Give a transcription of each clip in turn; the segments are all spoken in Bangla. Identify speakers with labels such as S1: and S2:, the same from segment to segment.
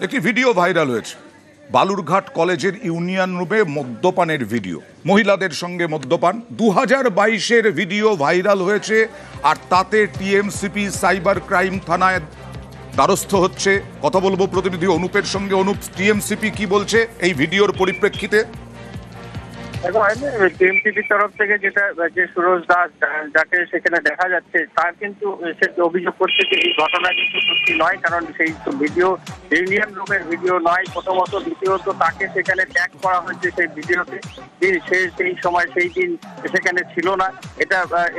S1: একটি ভিডিও ভাইরাল হয়েছে বালুরঘাট কলেজের ইউনিয়ন রুমে মদ্যপানের ভিডিও, মহিলাদের সঙ্গে মদ্যপান 2022-এর ভিডিও ভাইরাল হয়েছে। আর তাতে টিএমসিপি সাইবার ক্রাইম থানায় দ্বারস্থ হচ্ছে। কথা বলবো প্রতিনিধি অনুপের সঙ্গে। অনুপ, টিএমসিপি কি বলছে এই ভিডিওর পরিপ্রেক্ষিতে?
S2: টিএমসিপির তরফ থেকে যে সুরজ দাস যাকে সেখানে দেখা যাচ্ছে, তার কিন্তু সে অভিযোগ করছে যে এই ঘটনা কিন্তু সত্যি নয়, কারণ সেই ভিডিও ইউনিয়ন রুমের ভিডিও নয় প্রথমত, দ্বিতীয়ত তাকে সেখানে ট্যাগ করা হয়েছে সেই ভিডিওতে। সে সেই সময় সেই দিন সেখানে ছিল না।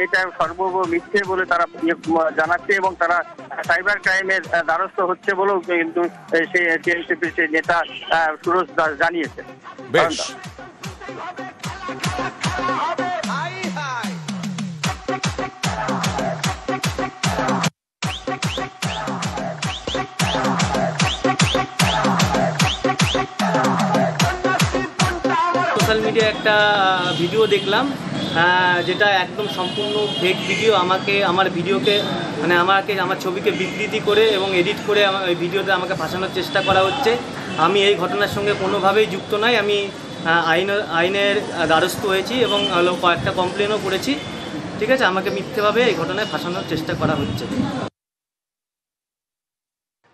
S2: এটা সর্বৈব মিথ্যে বলে তারা জানাচ্ছে এবং তারা সাইবার ক্রাইমের দ্বারস্থ হচ্ছে বলেও কিন্তু সেই টিএমসিপির সেই নেতা সুরজ দাস জানিয়েছে।
S1: বেশ,
S3: সোশ্যাল মিডিয়ায় একটা ভিডিও দেখলাম, যেটা একদম সম্পূর্ণ ফেক ভিডিও। আমার ভিডিওকে আমার ছবিকে বিকৃতি করে এবং এডিট করে ওই ভিডিওতে আমাকে ফাঁসানোর চেষ্টা করা হচ্ছে। আমি এই ঘটনার সঙ্গে কোনোভাবেই যুক্ত নই। আমি আইনের দ্বারস্থ হয়েছি এবং কয়েকটা কমপ্লেনও করেছি। ঠিক আছে, আমাকে মিথ্যেভাবে এই ঘটনায় ফাঁসানোর চেষ্টা করা হচ্ছে।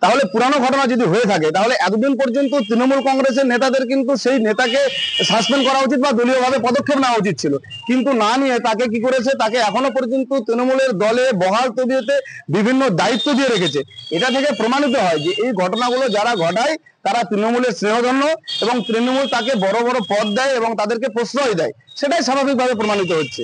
S4: তাহলে পুরানো ঘটনা যদি হয়ে থাকে, তাহলে এতদিন পর্যন্ত তৃণমূল কংগ্রেসের নেতাদের কিন্তু সেই নেতাকে সাসপেন্ড করা উচিত বা দলীয়ভাবে পদক্ষেপ নেওয়া উচিত ছিল, কিন্তু না নিয়ে তাকে কি করেছে, তাকে এখনো পর্যন্ত তৃণমূলের দলে বহাল তবিয়তে বিভিন্ন দায়িত্ব দিয়ে রেখেছে। এটা থেকে প্রমাণিত হয় যে এই ঘটনাগুলো যারা ঘটায় তারা তৃণমূলের স্নেহধন্য এবং তৃণমূল তাকে বড় বড় পদ দেয় এবং তাদেরকে প্রশ্রয় দেয়, সেটাই স্বাভাবিকভাবে প্রমাণিত হচ্ছে।